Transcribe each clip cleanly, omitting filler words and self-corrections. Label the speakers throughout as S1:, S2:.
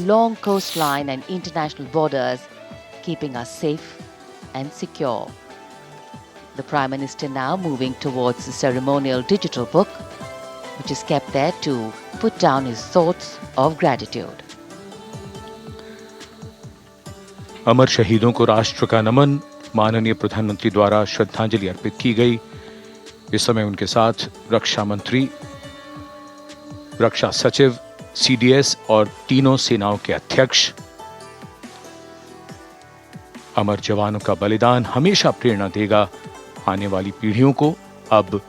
S1: long coastline and international borders, keeping us safe and secure. The Prime Minister now moving towards the ceremonial digital book, which is kept there to put down his thoughts of gratitude.
S2: अमर शहीदों को राष्ट्र का नमन। माननीय प्रधानमंत्री द्वारा श्रद्धांजलि अर्पित की गई। इस समय उनके साथ रक्षा मंत्री, रक्षा सचिव, सीडीएस और तीनों सेनाओं के अध्यक्ष। अमर जवानों का बलिदान हमेशा प्रेरणा देगा आने वाली पीढ़ियों को। अब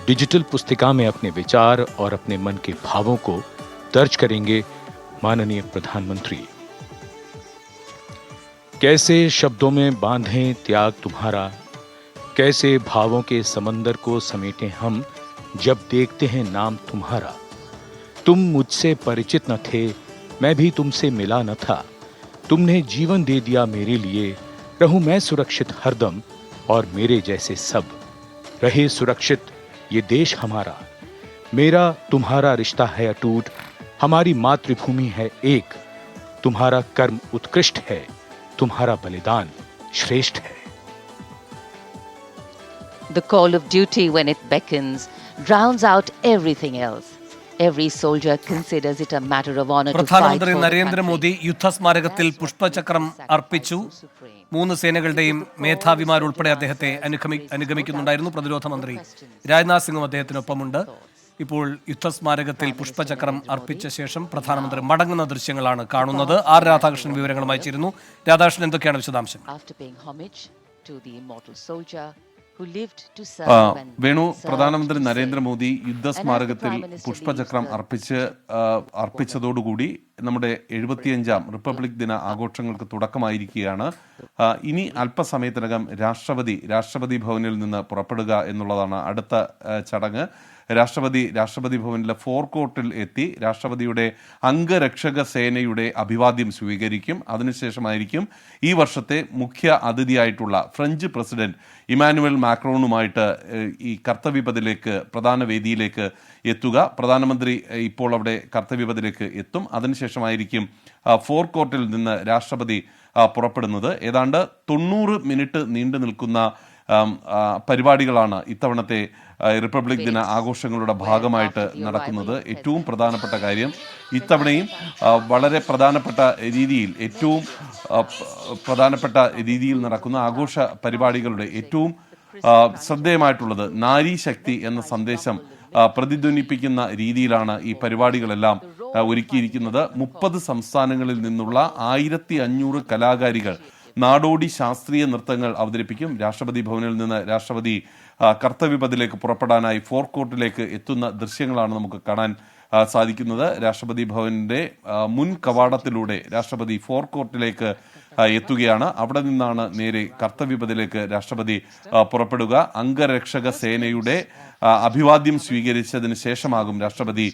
S2: डिजिटल पुस्तिका में अपने विचार और अपने मन के भावों को दर्ज करेंगे माननीय प्रधानमंत्री। कैसे शब्दों में बांधें त्याग तुम्हारा, कैसे भावों के समंदर को समेटें हम, जब देखते हैं नाम तुम्हारा। तुम मुझसे परिचित न थे, मैं भी तुमसे मिला न था, तुमने जीवन दे दिया मेरे लिए, रहूं मैं सुरक्षित हरदम और मेरे जैसे सब। रहे सुरक्षित ये देश हमारा, मेरा तुम्हारा रिश्ता है अटूट, हमारी मातृभूमि है एक, तुम्हारा कर्म उत्कृष्ट है, तुम्हारा बलिदान श्रेष्ठ है।
S1: The call of duty, when it beckons, drowns out everything else. Every soldier considers it a matter of honor to fight for
S3: പ്രധാനമന്ത്രി
S1: the
S3: നരേന്ദ്രമോദി
S1: country.
S3: യുദ്ധസ്മാരകത്തിൽ പുഷ്പചക്രം അർപ്പിച്ചു. 3 സേനകളുടെയും മേധാവിമാരുൾപ്പെടെ അദ്ദേഹത്തെ അനുഗമിക്കുന്നുണ്ടായിരുന്നു. പ്രതിരോധ മന്ത്രി രാജ്നാഥ് സിംഗും അദ്ദേഹത്തിനൊപ്പമുണ്ട്. ഇപ്പോൾ യുദ്ധസ്മാരകത്തിൽ പുഷ്പചക്രം അർപ്പിച്ച ശേഷം പ്രധാനമന്ത്രി മടങ്ങുന്ന ദൃശ്യങ്ങളാണ് കാണുന്നത്. ആർ രാധാകൃഷ്ണൻ വിവരങ്ങളുമായി ചേരുന്നു. രാധാകൃഷ്ണൻ, എന്തൊക്കെയാണ് വിശദാംശം?
S1: After paying homage to the immortal soldier who lived to serve and
S4: Venu,
S1: serve
S4: പ്രധാനമന്ത്രി
S1: to
S4: നരേന്ദ്രമോദി യുദ്ധസ്മാരകത്തിൽ
S1: Prime Minister
S4: പുഷ്പചക്രം അർപ്പിച്ചതോടുകൂടി നമ്മുടെ 75ാം റിപ്പബ്ലിക് ദിന ആഘോഷങ്ങൾക്ക് തുടക്കമായിരിക്കുകയാണ്. ഇനി അല്പസമയത്തിനകം രാഷ്ട്രപതി ഭവനിൽ നിന്ന് പുറപ്പെടുക എന്നുള്ളതാണ് അടുത്ത ചടങ്ങ്. രാഷ്ട്രപതി ഭവനിലെ ഫോർകോർട്ടിൽ എത്തി രാഷ്ട്രപതിയുടെ അംഗരക്ഷക സേനയുടെ അഭിവാദ്യം സ്വീകരിക്കും. അതിനുശേഷമായിരിക്കും ഈ വർഷത്തെ മുഖ്യ അതിഥിയായിട്ടുള്ള ഫ്രഞ്ച് പ്രസിഡന്റ് ഇമാനുവൽ മാക്രോണുമായിട്ട് ഈ കർത്തവ്യപഥിലേക്ക്, പ്രധാന വേദിയിലേക്ക് എത്തുക. പ്രധാനമന്ത്രി ഇപ്പോൾ അവിടെ കർത്തവ്യപഥിലേക്ക് എത്തും. അതിനുശേഷമായിരിക്കും ഫോർകോർട്ടിൽ നിന്ന് രാഷ്ട്രപതി പുറപ്പെടുന്നത്. ഏതാണ്ട് 90 മിനിറ്റ് നീണ്ടു നിൽക്കുന്ന പരിപാടികളാണ് ഇത്തവണത്തെ റിപ്പബ്ലിക് ദിന ആഘോഷങ്ങളുടെ ഭാഗമായിട്ട് നടക്കുന്നത്. ഏറ്റവും പ്രധാനപ്പെട്ട കാര്യം, ഇത്തവണയും വളരെ പ്രധാനപ്പെട്ട രീതിയിൽ നടക്കുന്ന ആഘോഷ പരിപാടികളുടെ ഏറ്റവും ശ്രദ്ധേയമായിട്ടുള്ളത് നാരി ശക്തി എന്ന സന്ദേശം പ്രതിധ്വനിപ്പിക്കുന്ന രീതിയിലാണ് ഈ പരിപാടികളെല്ലാം ഒരുക്കിയിരിക്കുന്നത്. 30 സംസ്ഥാനങ്ങളിൽ നിന്നുള്ള 1500 കലാകാരികൾ നാടോടി ശാസ്ത്രീയ നൃത്തങ്ങൾ അവതരിപ്പിക്കും. രാഷ്ട്രപതി ഭവനിൽ നിന്ന് രാഷ്ട്രപതി കർത്തവ്യപഥിലേക്ക് പുറപ്പെടാനായി ഫോർകോർട്ടിലേക്ക് എത്തുന്ന ദൃശ്യങ്ങളാണ് നമുക്ക് കാണാൻ സാധിക്കുന്നത്. രാഷ്ട്രപതി ഭവന്റെ മുൻ കവാടത്തിലൂടെ രാഷ്ട്രപതി ഫോർകോർട്ടിലേക്ക് എത്തുകയാണ്. അവിടെ നിന്നാണ് നേരെ കർത്തവ്യപഥിലേക്ക് രാഷ്ട്രപതി പുറപ്പെടുക. അംഗരക്ഷക സേനയുടെ അഭിവാദ്യം സ്വീകരിച്ചതിന് ശേഷമാകും രാഷ്ട്രപതി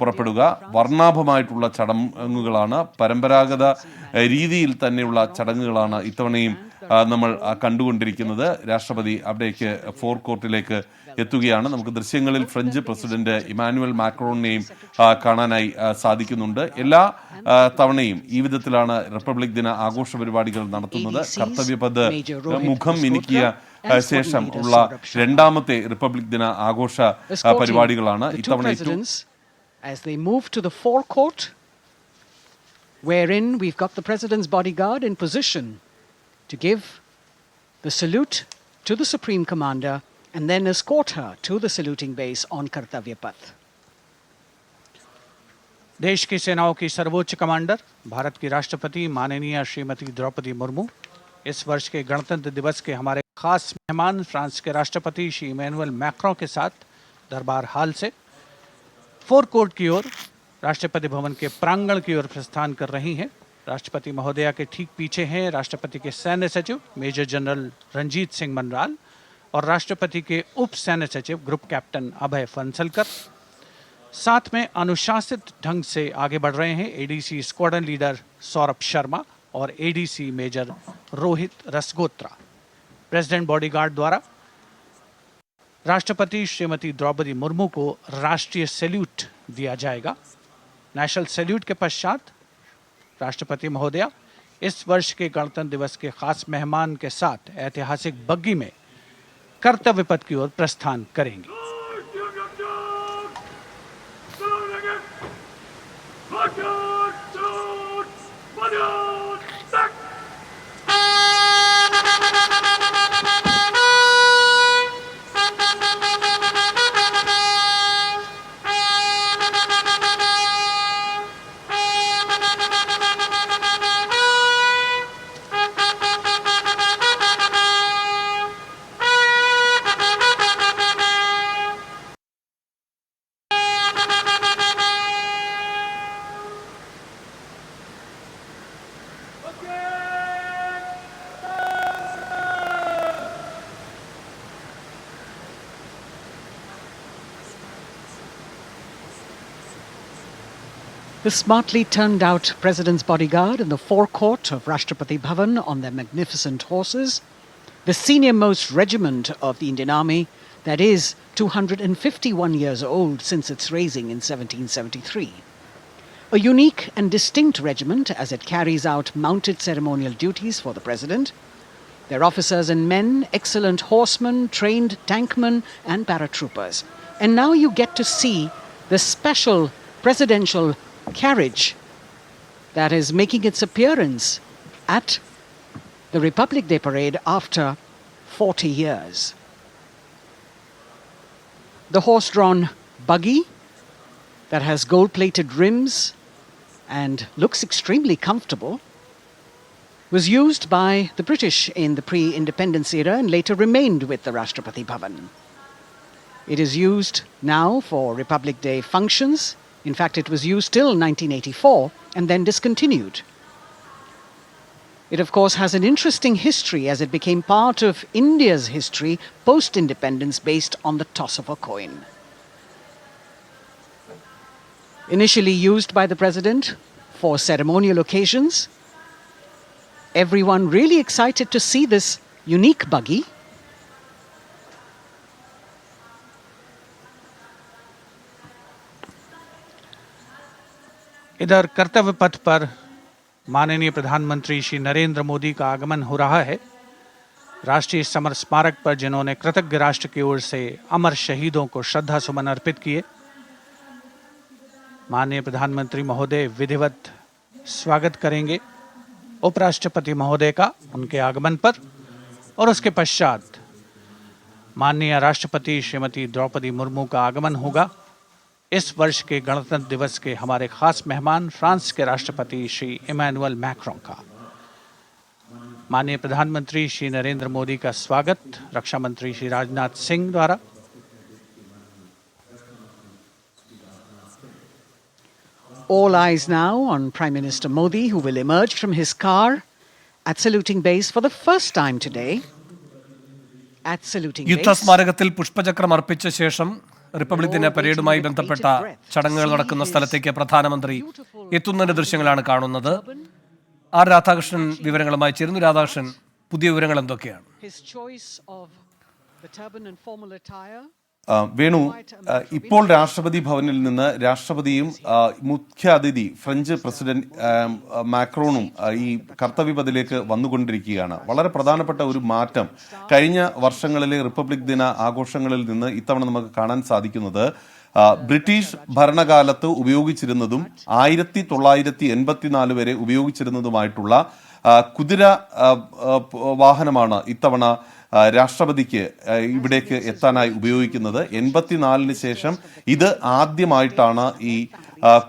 S4: പുറപ്പെടുക. വർണ്ണാഭമായിട്ടുള്ള ചടങ്ങുകളാണ്, പരമ്പരാഗത രീതിയിൽ തന്നെയുള്ള ചടങ്ങുകളാണ് ഇത്തവണയും നമ്മൾ കണ്ടുകൊണ്ടിരിക്കുന്നത്. രാഷ്ട്രപതി അവിടേക്ക് ഫോർകോർട്ടിലേക്ക് എത്തുകയാണ്. നമുക്ക് ദൃശ്യങ്ങളിൽ ഫ്രഞ്ച് പ്രസിഡന്റ് ഇമാനുവൽ മാക്രോണിനെയും കാണാനായി സാധിക്കുന്നുണ്ട്. എല്ലാ തവണയും ഈ വിധത്തിലാണ് റിപ്പബ്ലിക് ദിന ആഘോഷ പരിപാടികൾ നടത്തുന്നത്. കർത്തവ്യപഥ് മുഖം മിനുക്കിയ ശേഷം ഉള്ള രണ്ടാമത്തെ റിപ്പബ്ലിക് ദിന ആഘോഷ പരിപാടികളാണ് ഇത്തവണ.
S5: As they move to the forecourt, wherein we've got the President's bodyguard in position to give the salute to the Supreme Commander and then escort her to the saluting base on Kartavya Path.
S6: देश की सेनाओं की सर्वोच्च commander Bharat की राष्ट्रपति माननीय श्रीमती द्रौपदी मुर्मू, इस वर्ष के गणतंत्र दिवस के हमारे खास मेहमान फ्रांस के राष्ट्रपति श्री इमैनुअल मैक्रों के साथ दरबार हाल से फोरकोर्ट की ओर राष्ट्रपति भवन के प्रांगण की ओर प्रस्थान कर रही हैं। राष्ट्रपति महोदया के ठीक पीछे हैं राष्ट्रपति के सैन्य सचिव मेजर जनरल रंजीत सिंह मनराल और राष्ट्रपति के उप सैन्य सचिव ग्रुप कैप्टन अभय फंसलकर। साथ में अनुशासित ढंग से आगे बढ़ रहे हैं ADC squadron leader Saurabh Sharma और ADC major Rohit Rasgotra. President bodyguard द्वारा राष्ट्रपति श्रीमती द्रौपदी मुर्मू को राष्ट्रीय सैल्यूट दिया जाएगा। नेशनल सैल्यूट के पश्चात राष्ट्रपति महोदया इस वर्ष के गणतंत्र दिवस के खास मेहमान के साथ ऐतिहासिक बग्गी में कर्तव्य पथ की ओर प्रस्थान करेंगे।
S5: The smartly turned out President's bodyguard in the forecourt of Rashtrapati Bhavan on their magnificent horses, the senior most regiment of the Indian Army that is 251 years old since its raising in 1773. A unique and distinct regiment as it carries out mounted ceremonial duties for the President. Their officers and men, excellent horsemen, trained tankmen and paratroopers. And now you get to see the special presidential carriage that is making its appearance at the Republic Day parade after 40 years. The horse-drawn buggy that has gold-plated rims and looks extremely comfortable was used by the British in the pre-independence era and later remained with the Rashtrapati Bhavan. It is used now for Republic Day functions. In fact, it was used till 1984 and then discontinued. It, of course, has an interesting history as it became part of India's history post-independence based on the toss of a coin. Initially used by the President for ceremonial occasions, everyone really excited to see this unique buggy.
S6: इधर कर्तव्य पथ पर माननीय प्रधानमंत्री श्री नरेंद्र मोदी का आगमन हो रहा है। राष्ट्रीय समर स्मारक पर जिन्होंने कृतज्ञ राष्ट्र की ओर से अमर शहीदों को श्रद्धा सुमन अर्पित किए, माननीय प्रधानमंत्री महोदय विधिवत स्वागत करेंगे उपराष्ट्रपति महोदय का उनके आगमन पर, और उसके पश्चात माननीय राष्ट्रपति श्रीमती द्रौपदी मुर्मू का आगमन होगा। इस वर्ष के गणतंत्र दिवस के हमारे खास मेहमान फ्रांस के राष्ट्रपति श्री इमैनुअल मैक्रों का। माननीय प्रधानमंत्री श्री नरेंद्र मोदी का स्वागत रक्षा मंत्री श्री राजनाथ सिंह द्वारा।
S5: All eyes now on Prime Minister Modi, who will emerge from his car at saluting base for the first time today. At saluting base.
S3: യുദ്ധസ്മാരകത്തിൽ പുഷ്പചക്രം അർപ്പിച്ച ശേഷം റിപ്പബ്ലിക് ദിന പരേഡുമായി ബന്ധപ്പെട്ട ചടങ്ങുകൾ നടക്കുന്ന സ്ഥലത്തേക്ക് പ്രധാനമന്ത്രി എത്തുന്നതിന്റെ ദൃശ്യങ്ങളാണ് കാണുന്നത്. ആർ രാധാകൃഷ്ണൻ വിവരങ്ങളുമായി ചേരുന്നു. രാധാകൃഷ്ണൻ, പുതിയ വിവരങ്ങൾ എന്തൊക്കെയാണ്?
S4: വേണു, ഇപ്പോൾ രാഷ്ട്രപതി ഭവനിൽ നിന്ന് രാഷ്ട്രപതിയും മുഖ്യാതിഥി ഫ്രഞ്ച് പ്രസിഡന്റ് മാക്രോണും ഈ കർത്തവ്യപഥിലേക്ക് വന്നുകൊണ്ടിരിക്കുകയാണ്. വളരെ പ്രധാനപ്പെട്ട ഒരു മാറ്റം കഴിഞ്ഞ വർഷങ്ങളിലെ റിപ്പബ്ലിക് ദിന ആഘോഷങ്ങളിൽ നിന്ന് ഇത്തവണ നമുക്ക് കാണാൻ സാധിക്കുന്നത് ബ്രിട്ടീഷ് ഭരണകാലത്ത് ഉപയോഗിച്ചിരുന്നതും 1984 വരെ ഉപയോഗിച്ചിരുന്നതുമായിട്ടുള്ള കുതിര വാഹനമാണ് ഇത്തവണ രാഷ്ട്രപതിക്ക് ഇവിടേക്ക് എത്താനായി ഉപയോഗിക്കുന്നത്. 84 ശേഷം ഇത് ആദ്യമായിട്ടാണ് ഈ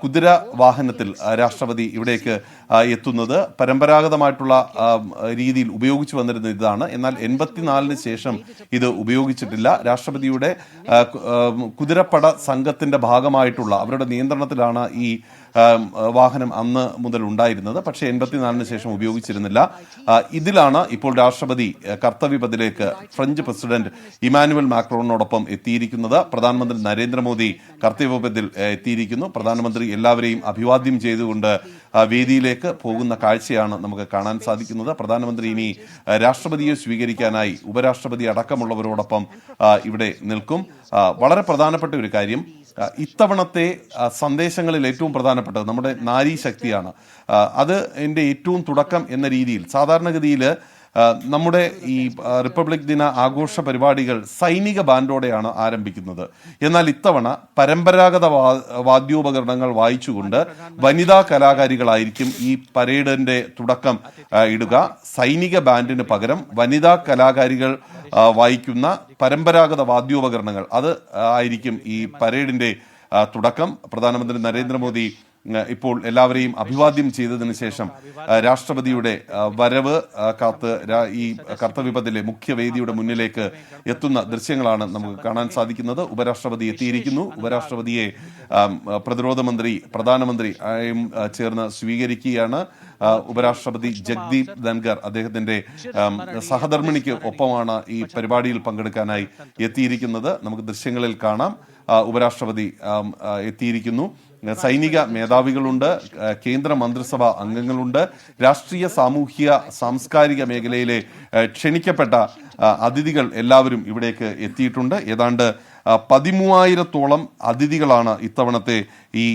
S4: കുതിര വാഹനത്തിൽ രാഷ്ട്രപതി ഇവിടേക്ക് എത്തുന്നത്. പരമ്പരാഗതമായിട്ടുള്ള രീതിയിൽ ഉപയോഗിച്ചു വന്നിരുന്ന ഇതാണ്. എന്നാൽ 84 ശേഷം ഇത് ഉപയോഗിച്ചിട്ടില്ല. രാഷ്ട്രപതിയുടെ കുതിരപ്പട സംഘത്തിന്റെ ഭാഗമായിട്ടുള്ള അവരുടെ നിയന്ത്രണത്തിലാണ് ഈ വാഹനം അന്ന് മുതൽ ഉണ്ടായിരുന്നത്. പക്ഷേ 84 ശേഷം ഉപയോഗിച്ചിരുന്നില്ല. ഇതിലാണ് ഇപ്പോൾ രാഷ്ട്രപതി കർത്തവ്യപഥിലേക്ക് ഫ്രഞ്ച് പ്രസിഡന്റ് ഇമാനുവൽ മാക്രോണിനോടൊപ്പം എത്തിയിരിക്കുന്നത്. പ്രധാനമന്ത്രി നരേന്ദ്രമോദി കർത്തവ്യപഥിൽ എത്തിയിരിക്കുന്നു. പ്രധാനമന്ത്രി പ്രധാനമന്ത്രി എല്ലാവരെയും അഭിവാദ്യം ചെയ്തുകൊണ്ട് വേദിയിലേക്ക് പോകുന്ന കാഴ്ചയാണ് നമുക്ക് കാണാൻ സാധിക്കുന്നത്. പ്രധാനമന്ത്രി ഇനി രാഷ്ട്രപതിയെ സ്വീകരിക്കാനായി ഉപരാഷ്ട്രപതി അടക്കമുള്ളവരോടൊപ്പം ഇവിടെ നിൽക്കും. വളരെ പ്രധാനപ്പെട്ട ഒരു കാര്യം, ഇത്തവണത്തെ സന്ദേശങ്ങളിൽ ഏറ്റവും പ്രധാനപ്പെട്ടത് നമ്മുടെ നാരീ ശക്തിയാണ്. അത് എൻ്റെ ഏറ്റവും തുടക്കം എന്ന രീതിയിൽ സാധാരണഗതിയിൽ നമ്മുടെ ഈ റിപ്പബ്ലിക് ദിന ആഘോഷ പരിപാടികൾ സൈനിക ബാൻഡോടെയാണ് ആരംഭിക്കുന്നത്. എന്നാൽ ഇത്തവണ പരമ്പരാഗത വാദ്യോപകരണങ്ങൾ വായിച്ചുകൊണ്ട് വനിതാ കലാകാരികളായിരിക്കും ഈ പരേഡിന്റെ തുടക്കം ഇടുക. സൈനിക ബാൻഡിന് പകരം വനിതാ കലാകാരികൾ വായിക്കുന്ന പരമ്പരാഗത വാദ്യോപകരണങ്ങൾ അത് ആയിരിക്കും ഈ പരേഡിന്റെ തുടക്കം. പ്രധാനമന്ത്രി നരേന്ദ്രമോദി ഇപ്പോൾ എല്ലാവരെയും അഭിവാദ്യം ചെയ്തതിനു ശേഷം രാഷ്ട്രപതിയുടെ വരവ് കാത്ത് ഈ കർത്തവ്യപഥിലെ മുഖ്യവേദിയുടെ മുന്നിലേക്ക് എത്തുന്ന ദൃശ്യങ്ങളാണ് നമുക്ക് കാണാൻ സാധിക്കുന്നത്. ഉപരാഷ്ട്രപതി എത്തിയിരിക്കുന്നു. ഉപരാഷ്ട്രപതിയെ പ്രതിരോധ മന്ത്രി പ്രധാനമന്ത്രി ചേർന്ന് സ്വീകരിക്കുകയാണ്. ഉപരാഷ്ട്രപതി ജഗ്ദീപ് ധൻഖർ അദ്ദേഹത്തിന്റെ സഹധർമ്മിണിക്ക് ഒപ്പമാണ് ഈ പരിപാടിയിൽ പങ്കെടുക്കാനായി എത്തിയിരിക്കുന്നത്. നമുക്ക് ദൃശ്യങ്ങളിൽ കാണാം. ഉപരാഷ്ട്രപതി എത്തിയിരിക്കുന്നു. സൈനിക മേധാവികളുണ്ട്, കേന്ദ്ര മന്ത്രിസഭ അംഗങ്ങളുണ്ട്, രാഷ്ട്രീയ സാമൂഹ്യ സാംസ്കാരിക മേഖലയിലെ ക്ഷണിക്കപ്പെട്ട അതിഥികൾ എല്ലാവരും ഇവിടേക്ക് എത്തിയിട്ടുണ്ട്. ഏതാണ്ട് 13,000-ഓളം അതിഥികളാണ് ഇത്തവണത്തെ ഈ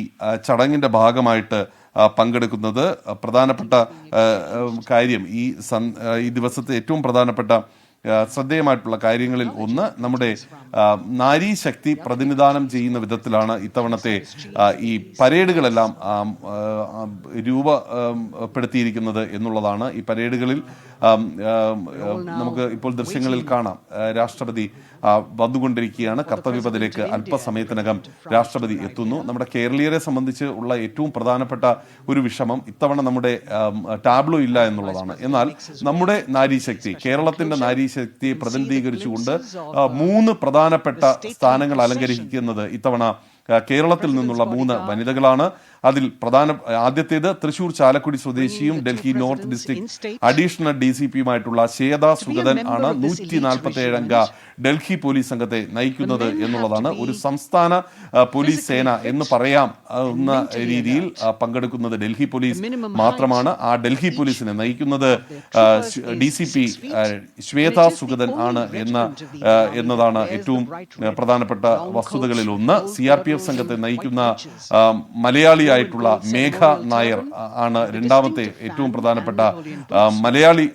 S4: ചടങ്ങിന്റെ ഭാഗമായിട്ട് പങ്കെടുക്കുന്നത്. പ്രധാനപ്പെട്ട കാര്യം ഈ ദിവസത്തെ ഏറ്റവും പ്രധാനപ്പെട്ട ശ്രദ്ധേയമായിട്ടുള്ള കാര്യങ്ങളിൽ ഒന്ന് നമ്മുടെ നാരീ ശക്തി പ്രതിനിധാനം ചെയ്യുന്ന വിധത്തിലാണ് ഇത്തവണത്തെ ഈ പരേഡുകളെല്ലാം രൂപപ്പെടുത്തിയിരിക്കുന്നത് എന്നുള്ളതാണ്. ഈ പരേഡുകളിൽ നമുക്ക് ഇപ്പോൾ ദൃശ്യങ്ങളിൽ കാണാം. രാഷ്ട്രപതി വന്നുകൊണ്ടിരിക്കുകയാണ്. കർത്തവ്യപഥിലേക്ക് അല്പസമയത്തിനകം രാഷ്ട്രപതി എത്തുന്നു. നമ്മുടെ കേരളീയരെ സംബന്ധിച്ച് ഉള്ള ഏറ്റവും പ്രധാനപ്പെട്ട ഒരു വിഷമം ഇത്തവണ നമ്മുടെ ടാബ്ലോ ഇല്ല എന്നുള്ളതാണ്. എന്നാൽ നമ്മുടെ നാരീശക്തി, കേരളത്തിന്റെ നാരീശക്തിയെ പ്രതിനിധീകരിച്ചുകൊണ്ട് 3 പ്രധാനപ്പെട്ട സ്ഥാനങ്ങൾ അലങ്കരിക്കുന്നത് ഇത്തവണ കേരളത്തിൽ നിന്നുള്ള 3 വനിതകളാണ്. അതിൽ ആദ്യത്തേത് തൃശൂർ ചാലക്കുടി സ്വദേശിയും ഡൽഹി നോർത്ത് ഡിസ്ട്രിക്ട് അഡീഷണൽ DCPയുമായിട്ടുള്ള ശ്വേതാ സുഗതൻ ആണ് 147 അംഗ ഡൽഹി പോലീസ് സംഘത്തെ നയിക്കുന്നത് എന്നുള്ളതാണ്. ഒരു സംസ്ഥാന പോലീസ് സേന എന്ന് പറയാവുന്ന രീതിയിൽ പങ്കെടുക്കുന്നത് ഡൽഹി പോലീസ് മാത്രമാണ്. ആ ഡൽഹി പോലീസിനെ നയിക്കുന്നത് DCP ശ്വേതാ സുഗതൻ ആണ് എന്നതാണ് ഏറ്റവും പ്രധാനപ്പെട്ട വസ്തുതകളിൽ ഒന്ന്. CRPF സംഘത്തെ നയിക്കുന്ന മലയാളിയായിട്ടുള്ള മേഘ നായർ ആണ് രണ്ടാമത്തെ ഏറ്റവും പ്രധാനപ്പെട്ട മലയാളി